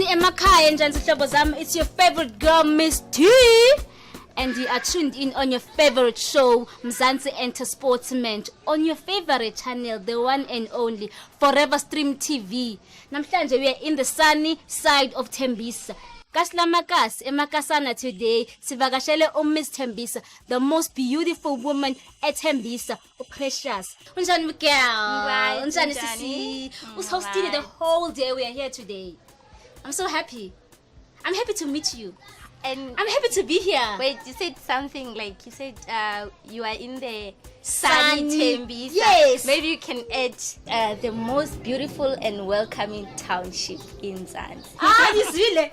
emakhaya njani sihlobo zami, it's your favorite girl Miss T, and you are tuned in on your favorite show Mzansi Enter Sportsman on your favorite channel, the one and only 4EVERSTREAM TV. Namhlanje we are in the sunny side of Tembisa. Kaslamakas emakasana today sivakashele Miss Tembisa, the most beautiful woman at Tembisa, Precious. Unjani Miguel? Unjani Sisi? Who's hosted the whole day? We are here today. I'm so happy. I'm happy to meet you. And I'm happy to be here. Wait, you said something like you said you are in the sunny Tembisa. Yes. Maybe you can add the most beautiful and welcoming township in Mzansi.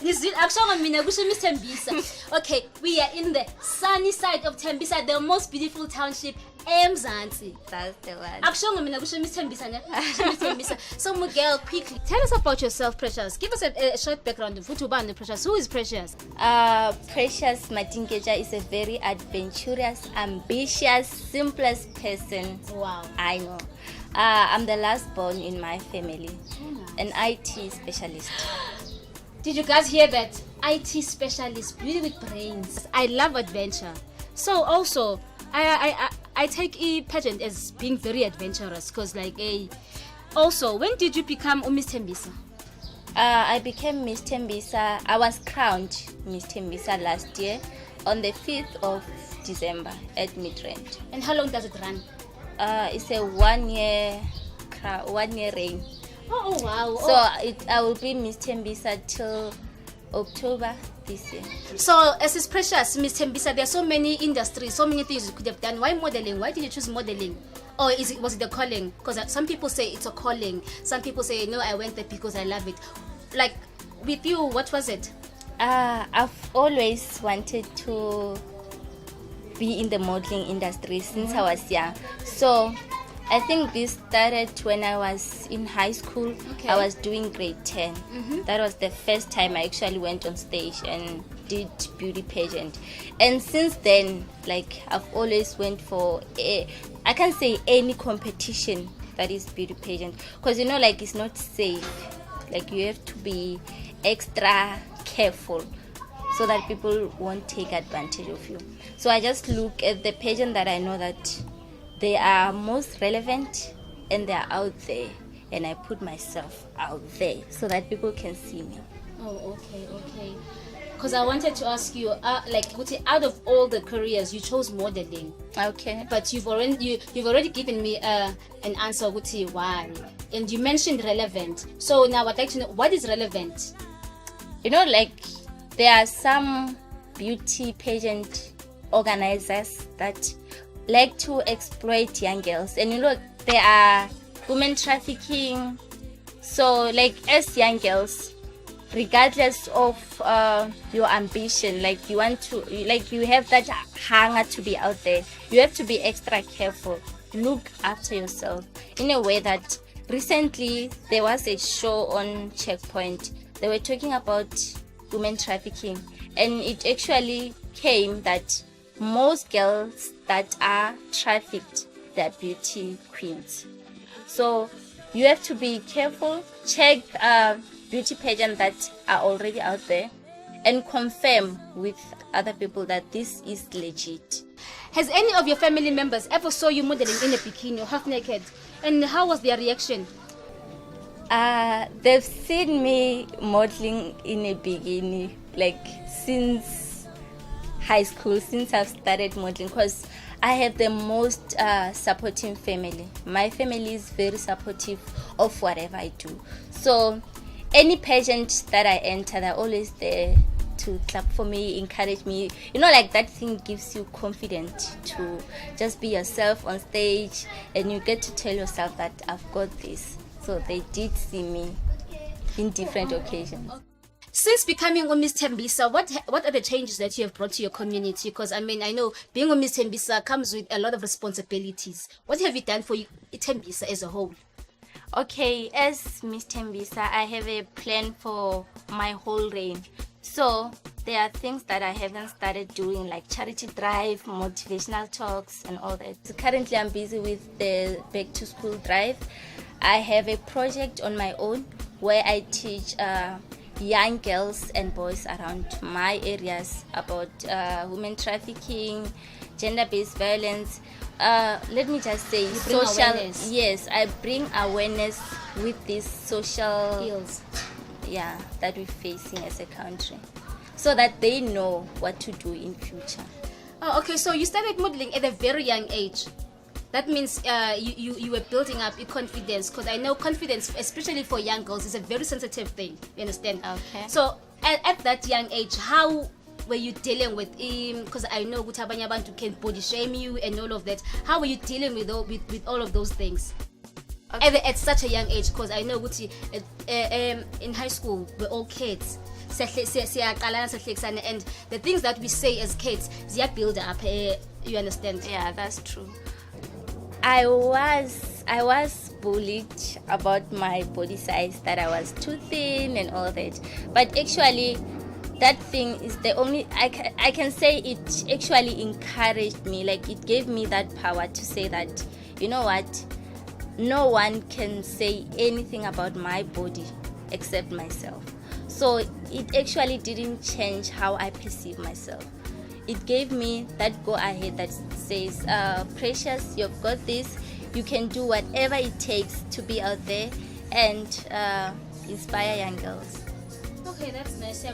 Nizwile. Akushonga mina kusho Miss Tembisa. Okay, we are in the sunny side of Tembisa, the most beautiful township in Mzansi. That's the one. Akushonga mina kusho Miss Tembisa, ne? Miss Tembisa. So Miguel, quickly tell us about yourself, Precious. Give us a short background of Futubani Precious. Who is Precious? Precious Matingeja is a very adventurous, ambitious, simplest person. Wow. I know. I'm the last born in my family, an IT specialist. Did you guys hear that? IT specialist, beauty with brains. I love adventure. So also, I take a pageant as being very adventurous, cause also, when did you become Miss Tembisa? I became Miss Tembisa. I was crowned Miss Tembisa last year on the 5th of December at Midrand. And how long does it run? It's a 1 year reign. Oh wow! So I will be Miss Tembisa till October this year. So as is Precious, Miss Tembisa, there are so many industries, so many things you could have done. Why modeling? Why did you choose modeling? Or was it the calling? Because some people say it's a calling. Some people say, no, I went there because I love it. Like, with you, what was it? I've always wanted to be in the modeling industry since I was young. So I think this started when I was in high school. Okay. I was doing grade 10. That was the first time I actually went on stage and did beauty pageant. And since then, like, I've always went for I can't say any competition that is beauty pageant, because you know, like, it's not safe. Like, you have to be extra careful so that people won't take advantage of you. So I just look at the pageant that I know that they are most relevant and they are out there, and I put myself out there so that people can see me. Oh, okay. Because I wanted to ask you, out of all the careers, you chose modeling. Okay. But you've already given me an answer, why, and you mentioned relevant. So now I'd like to know, what is relevant? You know, like, there are some beauty pageant organizers that like to exploit young girls, and you know, there are women trafficking. So, like, as young girls, regardless of your ambition, like, you want to, like, you have that hunger to be out there, you have to be extra careful. Look after yourself in a way that recently there was a show on Checkpoint. They were talking about women trafficking, and it actually came that most girls that are trafficked, they're beauty queens. So you have to be careful. Check beauty pageants that are already out there and confirm with other people that this is legit. Has any of your family members ever saw you modeling in a bikini or half naked, and how was their reaction? They've seen me modeling in a bikini, like, since high school, since I've started modeling, because I have the most supporting family. My family is very supportive of whatever I do. So any pageant that I enter, they're always there to clap for me, encourage me. You know, like, that thing gives you confidence to just be yourself on stage, and you get to tell yourself that I've got this. So they did see me in different occasions. Since becoming a Miss Tembisa, what are the changes that you have brought to your community? Because I know being a Miss Tembisa comes with a lot of responsibilities. What have you done for Tembisa as a whole? Okay, as Miss Tembisa, I have a plan for my whole reign. So there are things that I haven't started doing, like charity drive, motivational talks, and all that. So currently I'm busy with the back to school drive. I have a project on my own where I teach young girls and boys around my areas about women trafficking, gender-based violence. Let me just say, bring awareness. Yes, I bring awareness with these social Skills. yeah, that we're facing as a country, so that they know what to do in future. Oh, okay. So you started modeling at a very young age. That means you were building up your confidence, because I know confidence, especially for young girls, is a very sensitive thing. You understand? Okay. So at that young age, how were you dealing with him? Because I know abanye abantu can body shame you and all of that. How were you dealing with all of those things? Okay. At such a young age, because I know in high school we're all kids. And the things that we say as kids, they build up. You understand? Yeah, that's true. I was bullied about my body size, that I was too thin and all that. But actually, that thing is the only, I can say it actually encouraged me. Like, it gave me that power to say that, you know what, no one can say anything about my body except myself. So it actually didn't change how I perceive myself. It gave me that go ahead that says, Precious, you've got this. You can do whatever it takes to be out there and inspire young girls. Okay, that's nice.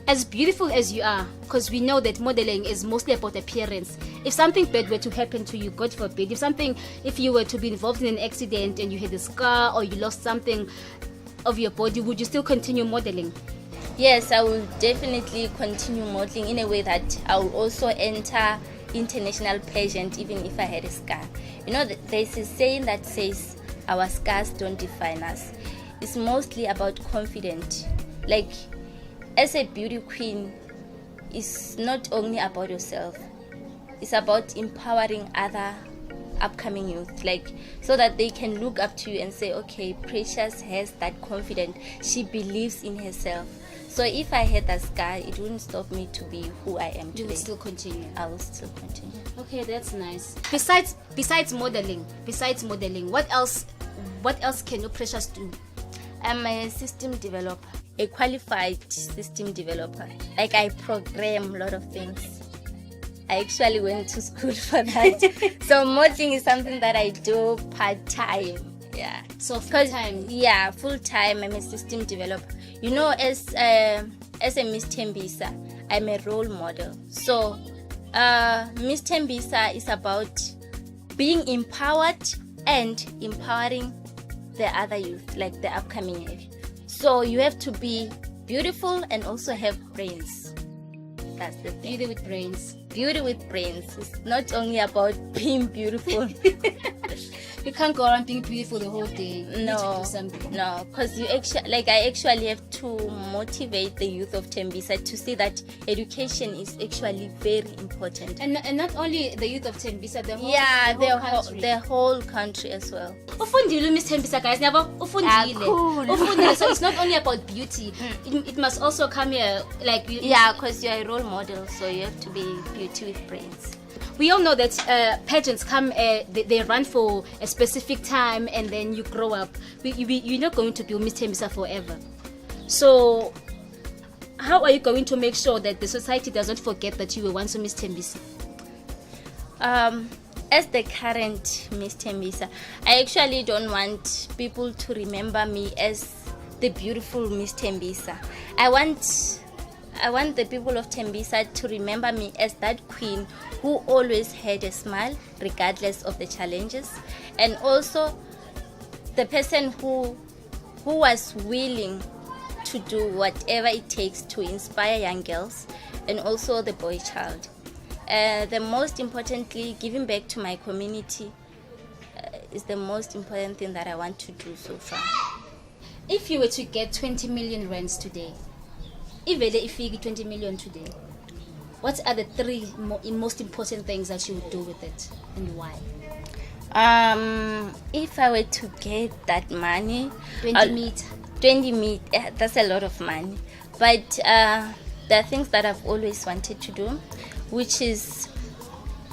As beautiful as you are, because we know that modeling is mostly about appearance. If something bad were to happen to you, God forbid, if you were to be involved in an accident and you had a scar or you lost something of your body, would you still continue modeling? Yes, I will definitely continue modeling in a way that I will also enter international pageant even if I had a scar. You know, there's a saying that says our scars don't define us. It's mostly about confidence. Like, as a beauty queen, it's not only about yourself. It's about empowering other upcoming youth, like, so that they can look up to you and say, okay, Precious has that confidence. She believes in herself. So if I had that scar, it wouldn't stop me to be who I am today. You will still continue. I will still continue. Okay, that's nice. Besides modeling, what else can you Precious do? I'm a system developer, a qualified system developer. Like, I program a lot of things. I actually went to school for that. So modeling is something that I do part-time. Yeah. So full-time? Yeah, full-time. I'm a system developer. You know, as a Miss Tembisa, I'm a role model. So Miss Tembisa is about being empowered and empowering the other youth, like the upcoming age. So you have to be beautiful and also have brains. That's the thing. Beauty with brains. Beauty with brains. It's not only about being beautiful. You can't go around being beautiful the whole day. You need to do something. No, because I actually have to motivate the youth of Tembisa to see that education is actually very important. And not only the youth of Tembisa, the whole country. The whole country as well. Ufundile Miss Tembisa, guys. Never ufundile. Cool. Ufundile. So it's not only about beauty. It must also come here, like because you're a role model, so you have to be beauty with brains. We all know that pageants come, they run for a specific time, and then you grow up. You're not going to be Miss Tembisa forever. So how are you going to make sure that the society doesn't forget that you were once a Miss Tembisa? As the current Miss Tembisa, I actually don't want people to remember me as the beautiful Miss Tembisa. I want the people of Tembisa to remember me as that queen who always had a smile regardless of the challenges, and also the person who was willing to do whatever it takes to inspire young girls and also the boy child. The most importantly, giving back to my community is the most important thing that I want to do so far. If you were to get 20 million rands today, if you get 20 million today, what are the three most important things that you would do with it, and why? If I were to get that money, 20 meter, that's a lot of money. But there are things that I've always wanted to do, which is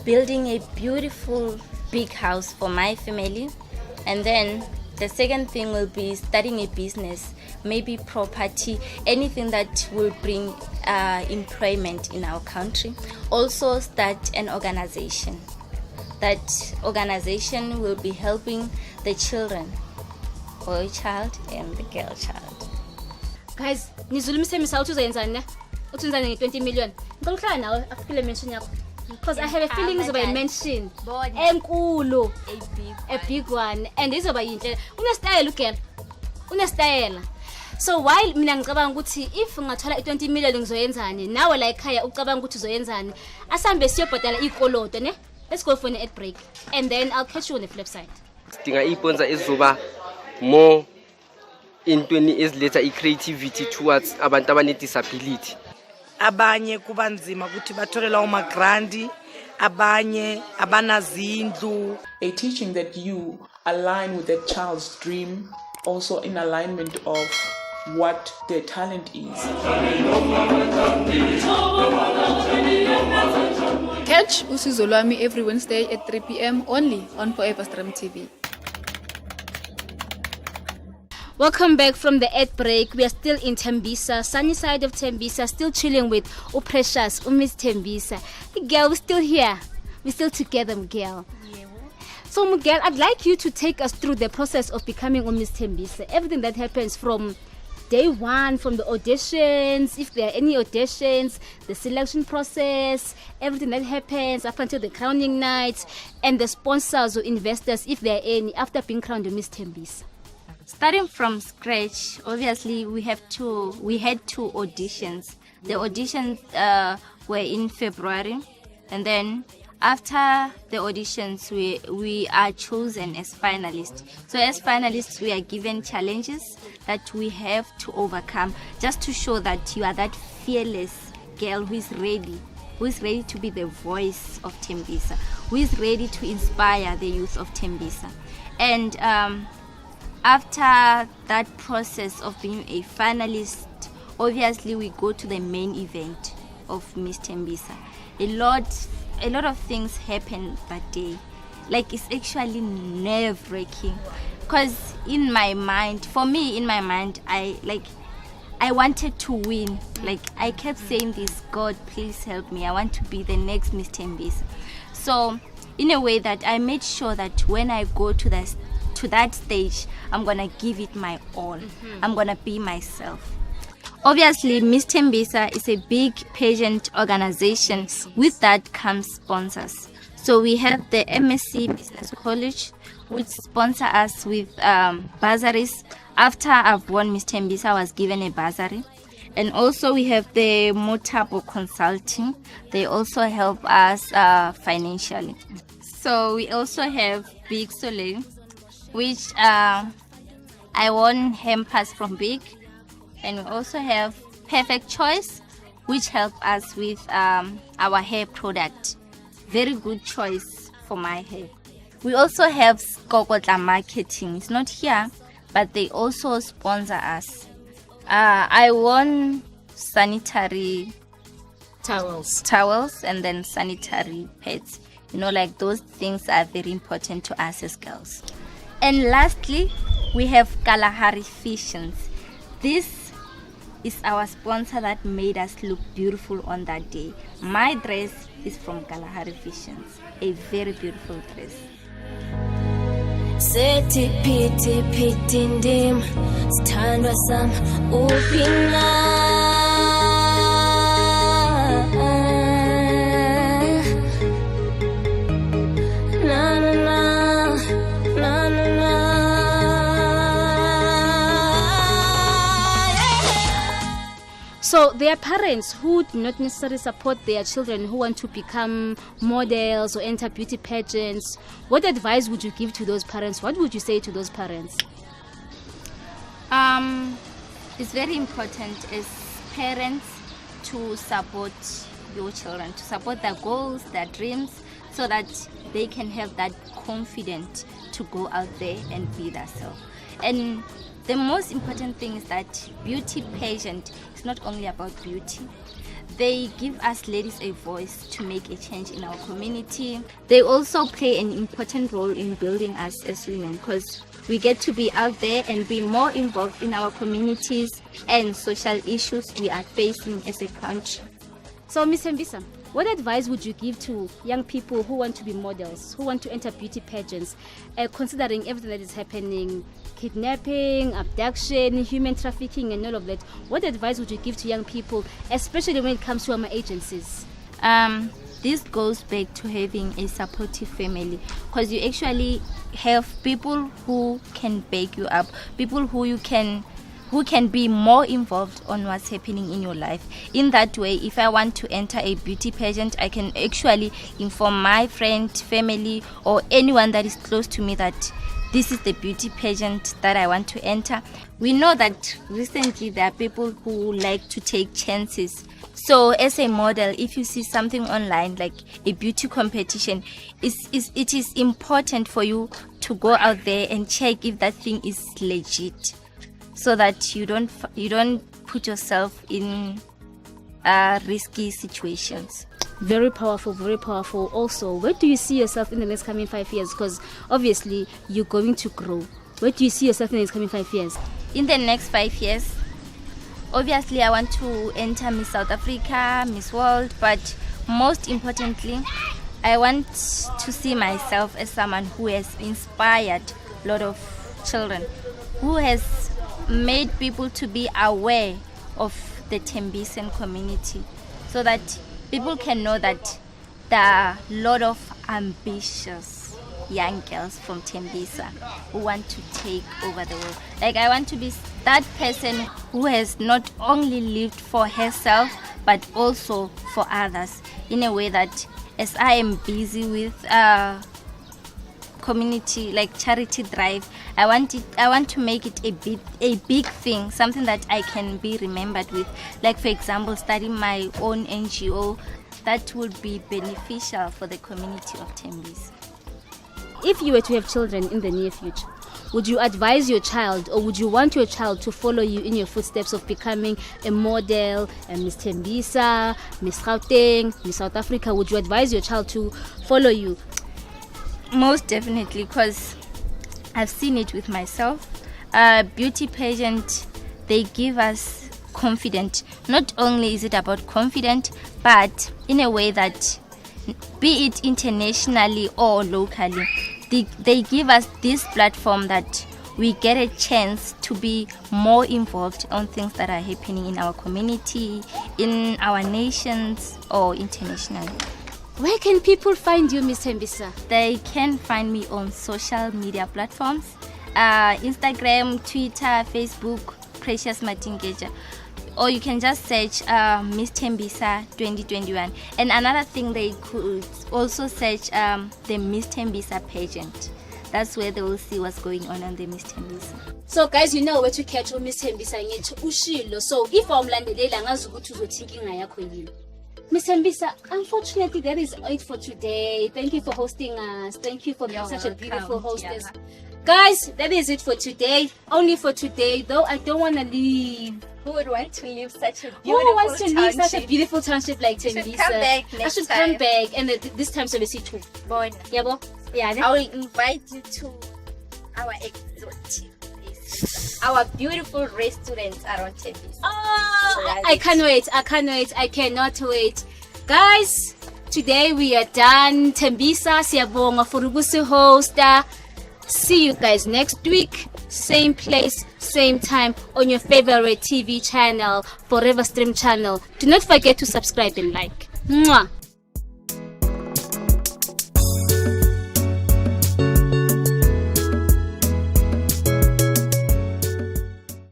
building a beautiful big house for my family. And then the second thing will be starting a business maybe property, anything that will bring employment in our country. Also start an organization. That organization will be helping the children, boy child and the girl child. Guys, nizulu Tembisa uthi uzayenzani ne? Uthi uzenzani nge-20 million? Ngicela uhlala nawe afikile mention yakho. Because I have a feeling izoba i-mention enkulu, a big one, and izoba yinhle. Unestyle girl. Unestyle. So while mina ngicabanga ukuthi if ngathola i-20 million ngizoyenzani, nawe la ekhaya ucabanga ukuthi uzoyenzani, asambe siyobhadala ikoloto ne? Let's go for an ad break and then I'll catch you on the flip side. Sidinga iponza ezoba more intweni eziletha i-creativity towards abantu abane-disability. Abanye kubanzima ukuthi bathole lawo magrandi, abanye abanazindlu. A teaching that you align with that child's dream, also in alignment of what their talent is. Catch Usizo Lwami every Wednesday at 3 p.m. only on 4EVERSTREAM TV. Welcome back from the ad break. We are still in Tembisa, sunny side of Tembisa, still chilling with Precious, Miss Tembisa. Miguel, we're still here. We're still together, Miguel. Yeah. So, Miguel, I'd like you to take us through the process of becoming Miss Tembisa. Everything that happens from day one, from the auditions, if there are any auditions, the selection process, everything that happens up until the crowning night, and the sponsors or investors, if there are any, after being crowned Miss Tembisa. Starting from scratch, obviously we had two auditions. The auditions were in February, and then after the auditions we are chosen as finalists. So as finalists we are given challenges that we have to overcome, just to show that you are that fearless girl who is ready to be the voice of Tembisa, who is ready to inspire the youth of Tembisa. And after that process of being a finalist, obviously we go to the main event of Miss Tembisa. A lot of things happen that day. Like, it's actually nerve-wracking, because in my mind, I wanted to win. Like, I kept saying this, God, please help me. I want to be the next Miss Tembisa. So in a way that I made sure that when I go to that stage, I'm gonna give it my all. I'm gonna be myself. Obviously, Miss Tembisa is a big pageant organization. With that comes sponsors. So we have the MSc Business College, which sponsor us with bursaries. After I've won Miss Tembisa, I was given a bursary. And also we have the Motabo Consulting. They also help us financially. So we also have Big Soleil, which I won hampers from Big. And we also have Perfect Choice, which help us with our hair product. Very good choice for my hair. We also have Skokotla Marketing. It's not here, but they also sponsor us. I won sanitary towels and then sanitary pads. You know, like, those things are very important to us as girls. And lastly, we have Kalahari Fashions. This is our sponsor that made us look beautiful on that day. My dress is from Kalahari Fashions, a very beautiful dress. Seti piti piti ndim Sthandwa sam upina Na na na na na na. So there are parents who do not necessarily support their children who want to become models or enter beauty pageants. What advice would you give to those parents? What would you say to those parents? It's very important as parents to support your children, to support their goals, their dreams, so that they can have that confidence to go out there and be themselves. And the most important thing is that beauty pageant is not only about beauty. they give us ladies a voice to make a change in our community. They also play an important role in building us as women, because we get to be out there and be more involved in our communities and social issues we are facing as a country. So, Ms. Tembisa, what advice would you give to young people who want to be models, who want to enter beauty pageants, considering everything that is happening, kidnapping, abduction, human trafficking, and all of that? What advice would you give to young people, especially when it comes to our agencies? This goes back to having a supportive family, because you actually have people who can back you up, people who can be more involved on what's happening in your life. In that way, if I want to enter a beauty pageant, I can actually inform my friend, family, or anyone that is close to me that this is the beauty pageant that I want to enter. We know that recently there are people who like to take chances. So as a model, if you see something online like a beauty competition, it is important for you to go out there and check if that thing is legit, so that you don't put yourself in risky situations. Very powerful, very powerful. Also, where do you see yourself in the next coming 5 years? Because obviously you're going to grow. Where do you see yourself in the next coming 5 years? In the next 5 years, obviously I want to enter Miss South Africa, Miss World, but most importantly, I want to see myself as someone who has inspired a lot of children, who has made people to be aware of the Tembisan community, so that people can know that there are a lot of ambitious young girls from Tembisa who want to take over the world. Like, I want to be that person who has not only lived for herself but also for others, in a way that as I am busy with community, like charity drive, I want to make it a big thing, something that I can be remembered with. Like, for example, starting my own NGO that would be beneficial for the community of Tembisa. If you were to have children in the near future, would you advise your child, or would you want your child to follow you in your footsteps of becoming a model, a Miss Tembisa, Miss Gauteng, Miss South Africa? Would you advise your child to follow you? Most definitely, because I've seen it with myself. Beauty pageant, they give us confidence. Not only is it about confidence, but in a way that, be it internationally or locally, they give us this platform that we get a chance to be more involved on things that are happening in our community, in our nations, or internationally. Where can people find you, Miss Tembisa? They can find me on social media platforms, Instagram, Twitter, Facebook, Precious Matingeja. Or you can just search Miss Tembisa 2021. And another thing, they could also search the Miss Tembisa pageant. That's where they will see what's going on the Miss Tembisa. So guys, you know where to catch Miss Tembisa ngithi ushilo. So if awumlandelela ngazi ukuthi uzothinka inga yakho yini. Miss Tembisa, unfortunately that is it for today. Thank you for hosting us. Thank you for being such a beautiful hostess. Yeah. Guys, that is it for today. Only for today, though I don't want to leave. Who would want to leave such a beautiful Who wants to leave township? such a beautiful township like Tembisa? Should come back next I should time. come back, and this time so we see too. Bon. Yeah, bo? Yeah. I will invite you to our exotic places, our beautiful restaurants around Tembisa. Oh, I can't wait. I can't wait. I cannot wait. Guys, today we are done. Tembisa, siyabonga for ukusi hosta. See you guys next week, same place, same time, on your favorite TV channel, 4EVERSTREAM channel. Do not forget to subscribe and like. Mwah.